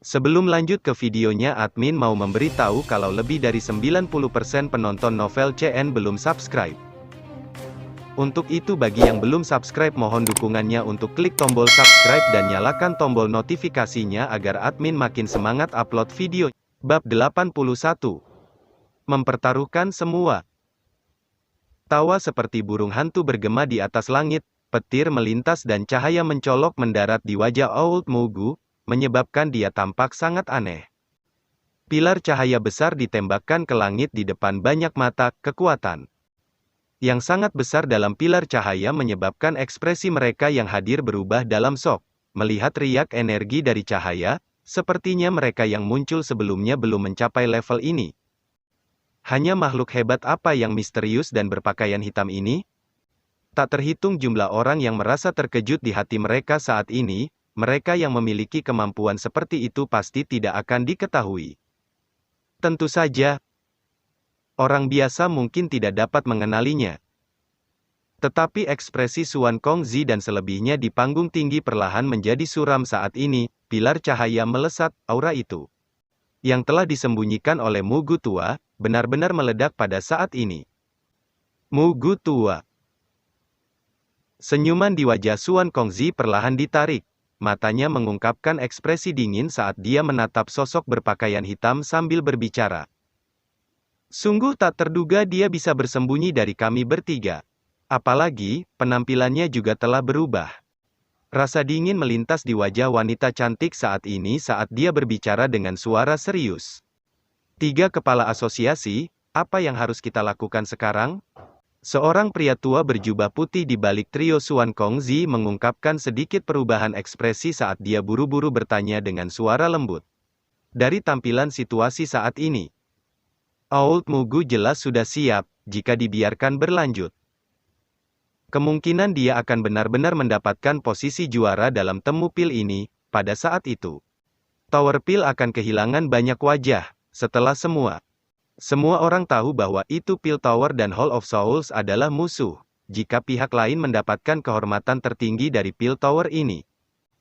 Sebelum lanjut ke videonya, admin mau memberitahu kalau lebih dari 90% penonton novel CN belum subscribe. Untuk itu bagi yang belum subscribe mohon dukungannya untuk klik tombol subscribe dan nyalakan tombol notifikasinya agar admin makin semangat upload video. Bab 81. Mempertaruhkan semua. Tawa seperti burung hantu bergema di atas langit, petir melintas dan cahaya mencolok mendarat di wajah Old Mugu, menyebabkan dia tampak sangat aneh. Pilar cahaya besar ditembakkan ke langit di depan banyak mata, kekuatan yang sangat besar dalam pilar cahaya menyebabkan ekspresi mereka yang hadir berubah dalam shock. Melihat riak energi dari cahaya, sepertinya mereka yang muncul sebelumnya belum mencapai level ini. Hanya makhluk hebat apa yang misterius dan berpakaian hitam ini? Tak terhitung jumlah orang yang merasa terkejut di hati mereka saat ini. Mereka yang memiliki kemampuan seperti itu pasti tidak akan diketahui. Tentu saja, orang biasa mungkin tidak dapat mengenalinya. Tetapi ekspresi Xuan Kongzi dan selebihnya di panggung tinggi perlahan menjadi suram saat ini. Pilar cahaya melesat, aura itu yang telah disembunyikan oleh Mugu tua, benar-benar meledak pada saat ini. Mugu tua. Senyuman di wajah Xuan Kongzi perlahan ditarik. Matanya mengungkapkan ekspresi dingin saat dia menatap sosok berpakaian hitam sambil berbicara. Sungguh tak terduga dia bisa bersembunyi dari kami bertiga. Apalagi, penampilannya juga telah berubah. Rasa dingin melintas di wajah wanita cantik saat ini saat dia berbicara dengan suara serius. 3 kepala asosiasi, apa yang harus kita lakukan sekarang? Seorang pria tua berjubah putih di balik trio Xuan Kongzi mengungkapkan sedikit perubahan ekspresi saat dia buru-buru bertanya dengan suara lembut. Dari tampilan situasi saat ini, Old Mugu jelas sudah siap, jika dibiarkan berlanjut. Kemungkinan dia akan benar-benar mendapatkan posisi juara dalam temu pil ini, pada saat itu. Tower Pil akan kehilangan banyak wajah, setelah semua orang tahu bahwa itu Pil Tower dan Hall of Souls adalah musuh. Jika pihak lain mendapatkan kehormatan tertinggi dari Pil Tower ini,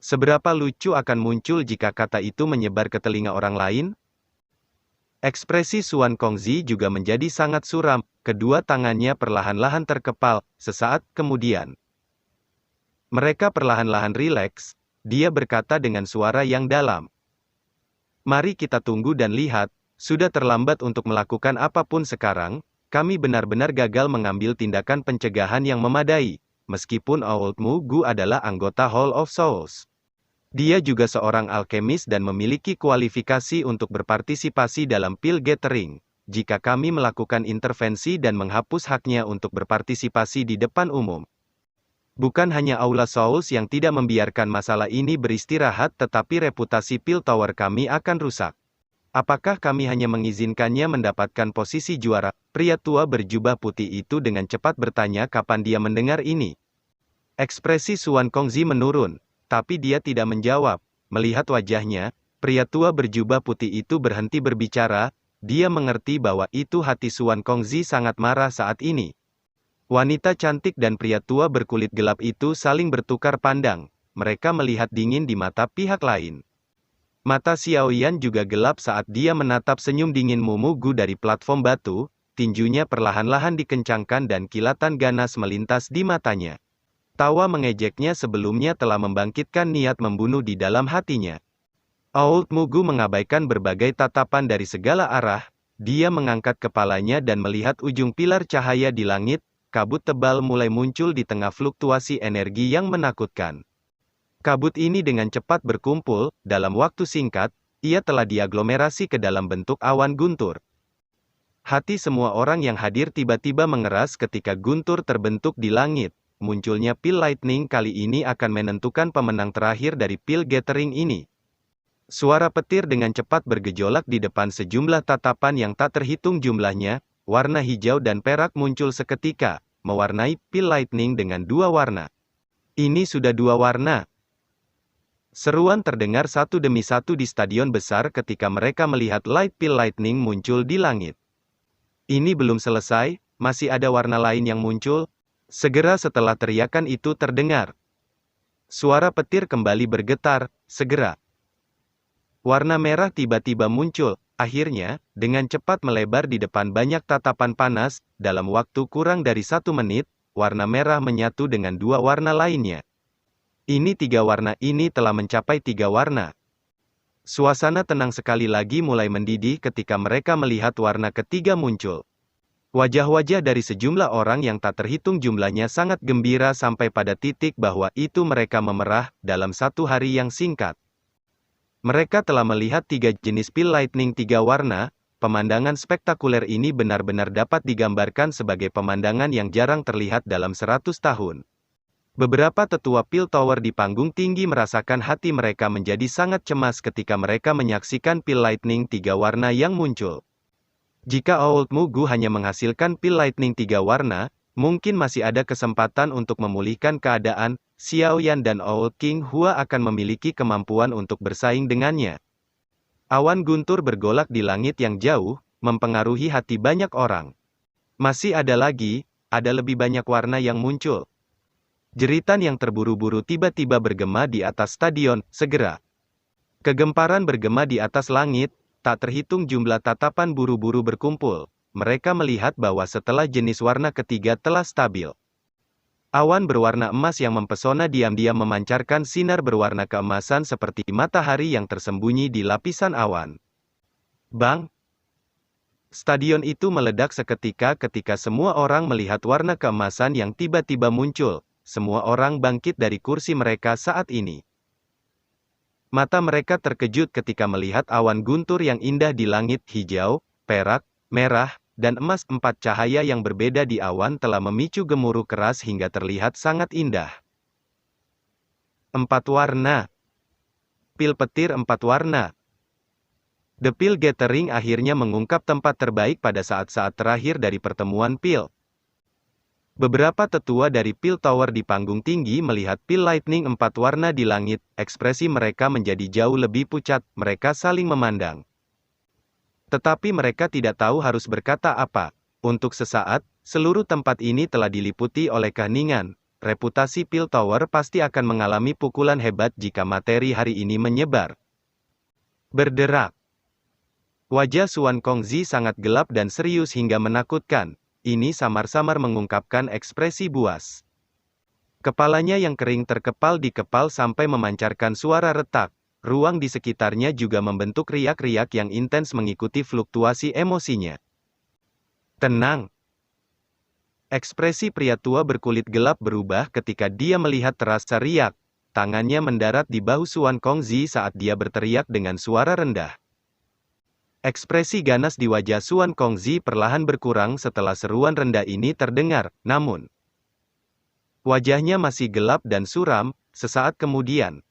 seberapa lucu akan muncul jika kata itu menyebar ke telinga orang lain? Ekspresi Xuan Kongzi juga menjadi sangat suram, kedua tangannya perlahan-lahan terkepal, sesaat kemudian. Mereka perlahan-lahan rileks, dia berkata dengan suara yang dalam. Mari kita tunggu dan lihat. Sudah terlambat untuk melakukan apapun sekarang, kami benar-benar gagal mengambil tindakan pencegahan yang memadai, meskipun Old Mugu adalah anggota Hall of Souls. Dia juga seorang alkemis dan memiliki kualifikasi untuk berpartisipasi dalam Pil Gathering. Jika kami melakukan intervensi dan menghapus haknya untuk berpartisipasi di depan umum. Bukan hanya Aula Souls yang tidak membiarkan masalah ini beristirahat tetapi reputasi Pil Tower kami akan rusak. Apakah kami hanya mengizinkannya mendapatkan posisi juara? Pria tua berjubah putih itu dengan cepat bertanya kapan dia mendengar ini. Ekspresi Xuan Kongzi menurun, tapi dia tidak menjawab. Melihat wajahnya, pria tua berjubah putih itu berhenti berbicara. Dia mengerti bahwa itu hati Xuan Kongzi sangat marah saat ini. Wanita cantik dan pria tua berkulit gelap itu saling bertukar pandang. Mereka melihat dingin di mata pihak lain. Mata Xiaoyan juga gelap saat dia menatap senyum dingin Mugu dari platform batu, tinjunya perlahan-lahan dikencangkan dan kilatan ganas melintas di matanya. Tawa mengejeknya sebelumnya telah membangkitkan niat membunuh di dalam hatinya. Old Mugu mengabaikan berbagai tatapan dari segala arah, dia mengangkat kepalanya dan melihat ujung pilar cahaya di langit, kabut tebal mulai muncul di tengah fluktuasi energi yang menakutkan. Kabut ini dengan cepat berkumpul, dalam waktu singkat, ia telah diaglomerasi ke dalam bentuk awan guntur. Hati semua orang yang hadir tiba-tiba mengeras ketika guntur terbentuk di langit. Munculnya Pil Lightning kali ini akan menentukan pemenang terakhir dari Pil Gathering ini. Suara petir dengan cepat bergejolak di depan sejumlah tatapan yang tak terhitung jumlahnya, warna hijau dan perak muncul seketika, mewarnai Pil Lightning dengan 2 warna. Ini sudah 2 warna. Seruan terdengar satu demi satu di stadion besar ketika mereka melihat Light Pil Lightning muncul di langit. Ini belum selesai, masih ada warna lain yang muncul. Segera setelah teriakan itu terdengar, suara petir kembali bergetar, segera. Warna merah tiba-tiba muncul, akhirnya, dengan cepat melebar di depan banyak tatapan panas, dalam waktu kurang dari 1 menit, warna merah menyatu dengan 2 warna lainnya. Ini 3 warna ini telah mencapai 3 warna. Suasana tenang sekali lagi mulai mendidih ketika mereka melihat warna ketiga muncul. Wajah-wajah dari sejumlah orang yang tak terhitung jumlahnya sangat gembira sampai pada titik bahwa itu mereka memerah, dalam 1 hari yang singkat. Mereka telah melihat 3 jenis pil lightning 3 warna. Pemandangan spektakuler ini benar-benar dapat digambarkan sebagai pemandangan yang jarang terlihat dalam 100 tahun. Beberapa tetua pil tower di panggung tinggi merasakan hati mereka menjadi sangat cemas ketika mereka menyaksikan pil lightning 3 warna yang muncul. Jika Old Mugu hanya menghasilkan pil lightning 3 warna, mungkin masih ada kesempatan untuk memulihkan keadaan. Xiao Yan dan Old King Hua akan memiliki kemampuan untuk bersaing dengannya. Awan guntur bergolak di langit yang jauh, mempengaruhi hati banyak orang. Masih ada lagi, ada lebih banyak warna yang muncul. Jeritan yang terburu-buru tiba-tiba bergema di atas stadion, segera. Kegemparan bergema di atas langit, tak terhitung jumlah tatapan buru-buru berkumpul. Mereka melihat bahwa setelah jenis warna ketiga telah stabil. Awan berwarna emas yang mempesona diam-diam memancarkan sinar berwarna keemasan seperti matahari yang tersembunyi di lapisan awan. Bang! Stadion itu meledak seketika ketika semua orang melihat warna keemasan yang tiba-tiba muncul. Semua orang bangkit dari kursi mereka saat ini. Mata mereka terkejut ketika melihat awan guntur yang indah di langit hijau, perak, merah, dan emas. 4 cahaya yang berbeda di awan telah memicu gemuruh keras hingga terlihat sangat indah. 4 warna. Pil petir 4 warna. The Pil Gathering akhirnya mengungkap tempat terbaik pada saat-saat terakhir dari pertemuan pil. Beberapa tetua dari pil tower di panggung tinggi melihat pil lightning 4 warna di langit, ekspresi mereka menjadi jauh lebih pucat, mereka saling memandang. Tetapi mereka tidak tahu harus berkata apa. Untuk sesaat, seluruh tempat ini telah diliputi oleh keheningan. Reputasi pil tower pasti akan mengalami pukulan hebat jika materi hari ini menyebar. Berderak. Wajah Xuan Kongzi sangat gelap dan serius hingga menakutkan. Ini samar-samar mengungkapkan ekspresi buas. Kepalanya yang kering terkepal di kepal sampai memancarkan suara retak. Ruang di sekitarnya juga membentuk riak-riak yang intens mengikuti fluktuasi emosinya. Tenang. Ekspresi pria tua berkulit gelap berubah ketika dia melihat terasa riak. Tangannya mendarat di bahu Xuan Kongzi saat dia berteriak dengan suara rendah. Ekspresi ganas di wajah Xuan Kongzi perlahan berkurang setelah seruan rendah ini terdengar, namun wajahnya masih gelap dan suram. Sesaat kemudian,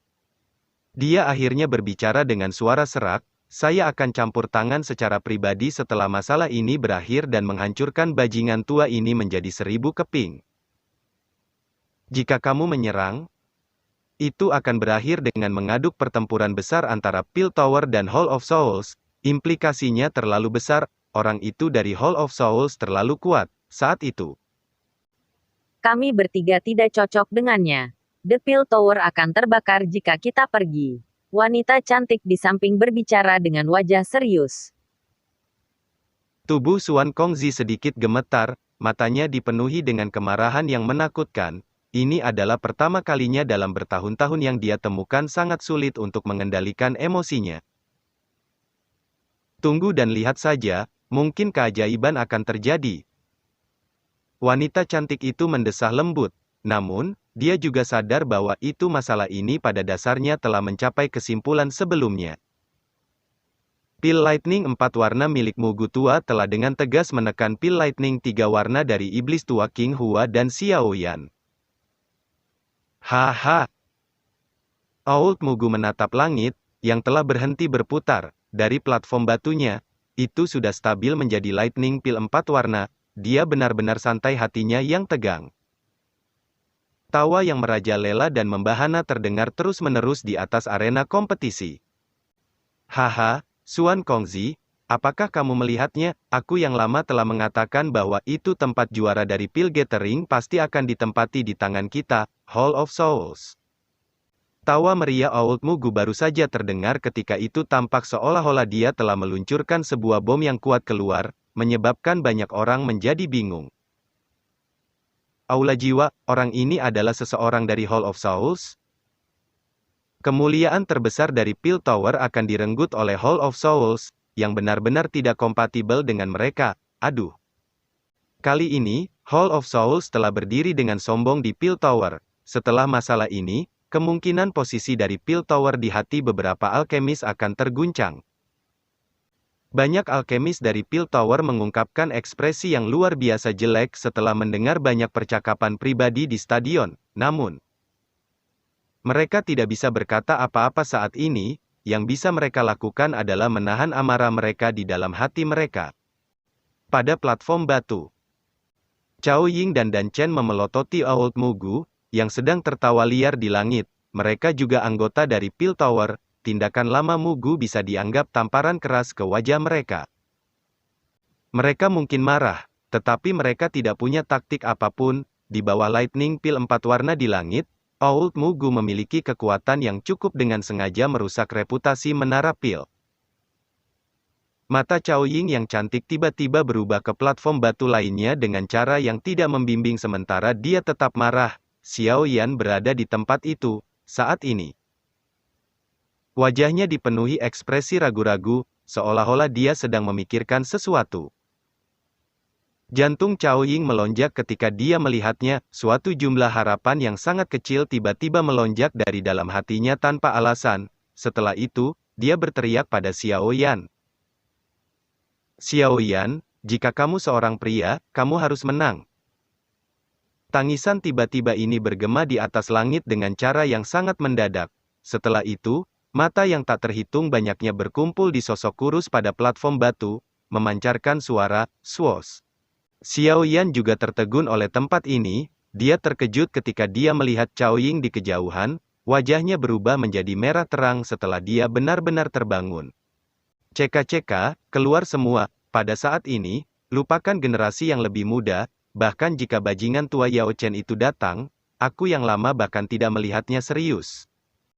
dia akhirnya berbicara dengan suara serak, saya akan campur tangan secara pribadi setelah masalah ini berakhir dan menghancurkan bajingan tua ini menjadi 1000 keping. Jika kamu menyerang, itu akan berakhir dengan mengaduk pertempuran besar antara Pil Tower dan Hall of Souls. Implikasinya terlalu besar, orang itu dari Hall of Souls terlalu kuat, saat itu. Kami bertiga tidak cocok dengannya. The Pil Tower akan terbakar jika kita pergi. Wanita cantik di samping berbicara dengan wajah serius. Tubuh Xuan Kongzi sedikit gemetar, matanya dipenuhi dengan kemarahan yang menakutkan. Ini adalah pertama kalinya dalam bertahun-tahun yang dia temukan sangat sulit untuk mengendalikan emosinya. Tunggu dan lihat saja, mungkin keajaiban akan terjadi. Wanita cantik itu mendesah lembut. Namun, dia juga sadar bahwa itu masalah ini pada dasarnya telah mencapai kesimpulan sebelumnya. Pil Lightning 4 warna milik Mugu Tua telah dengan tegas menekan Pil Lightning 3 warna dari Iblis Tua King Hua dan Xiao Yan. Haha. Old Mugu menatap langit, yang telah berhenti berputar. Dari platform batunya, itu sudah stabil menjadi Lightning Pil 4 warna, dia benar-benar santai hatinya yang tegang. Tawa yang merajalela dan membahana terdengar terus-menerus di atas arena kompetisi. Haha, Xuan Kongzi, apakah kamu melihatnya? Aku yang lama telah mengatakan bahwa itu tempat juara dari Pil Gathering pasti akan ditempati di tangan kita, Hall of Souls. Tawa meriah Old Mugu baru saja terdengar ketika itu tampak seolah-olah dia telah meluncurkan sebuah bom yang kuat keluar, menyebabkan banyak orang menjadi bingung. Aula jiwa, orang ini adalah seseorang dari Hall of Souls? Kemuliaan terbesar dari Peel Tower akan direnggut oleh Hall of Souls, yang benar-benar tidak kompatibel dengan mereka. Aduh. Kali ini, Hall of Souls telah berdiri dengan sombong di Peel Tower. Setelah masalah ini, kemungkinan posisi dari Peel Tower di hati beberapa alkemis akan terguncang. Banyak alkemis dari Peel Tower mengungkapkan ekspresi yang luar biasa jelek setelah mendengar banyak percakapan pribadi di stadion. Namun, mereka tidak bisa berkata apa-apa saat ini. Yang bisa mereka lakukan adalah menahan amarah mereka di dalam hati mereka. Pada platform batu, Cao Ying dan Dan Chen memelototi Old Mugu, yang sedang tertawa liar di langit. Mereka juga anggota dari Peel Tower. Tindakan lama Mugu bisa dianggap tamparan keras ke wajah mereka. Mereka mungkin marah, tetapi mereka tidak punya taktik apapun. Di bawah Lightning Peel 4 warna di langit, Old Mugu memiliki kekuatan yang cukup dengan sengaja merusak reputasi Menara Peel. Mata Cao Ying yang cantik tiba-tiba berubah ke platform batu lainnya dengan cara yang tidak membimbing sementara dia tetap marah. Xiao Yan berada di tempat itu, saat ini. Wajahnya dipenuhi ekspresi ragu-ragu, seolah-olah dia sedang memikirkan sesuatu. Jantung Cao Ying melonjak ketika dia melihatnya, suatu jumlah harapan yang sangat kecil tiba-tiba melonjak dari dalam hatinya tanpa alasan. Setelah itu, dia berteriak pada Xiao Yan. Xiao Yan, jika kamu seorang pria, kamu harus menang. Tangisan tiba-tiba ini bergema di atas langit dengan cara yang sangat mendadak. Setelah itu, mata yang tak terhitung banyaknya berkumpul di sosok kurus pada platform batu, memancarkan suara, swoosh. Xiao Yan juga tertegun oleh tempat ini. Dia terkejut ketika dia melihat Cao Ying di kejauhan. Wajahnya berubah menjadi merah terang setelah dia benar-benar terbangun. Ceka-ceka, keluar semua. Pada saat ini, lupakan generasi yang lebih muda. Bahkan jika bajingan tua Yao Chen itu datang, aku yang lama bahkan tidak melihatnya serius.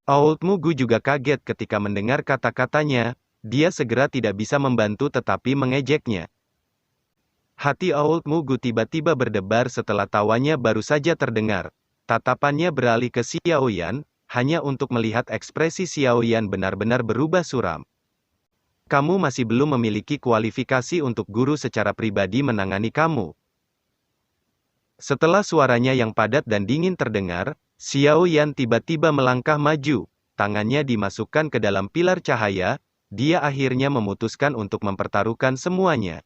Old Mugu juga kaget ketika mendengar kata-katanya. Dia segera tidak bisa membantu tetapi mengejeknya. Hati Old Mugu tiba-tiba berdebar setelah tawanya baru saja terdengar. Tatapannya beralih ke Xiao Yan, hanya untuk melihat ekspresi Xiao Yan benar-benar berubah suram. Kamu masih belum memiliki kualifikasi untuk guru secara pribadi menangani kamu. Setelah suaranya yang padat dan dingin terdengar, Xiao Yan tiba-tiba melangkah maju. Tangannya dimasukkan ke dalam pilar cahaya. Dia akhirnya memutuskan untuk mempertaruhkan semuanya.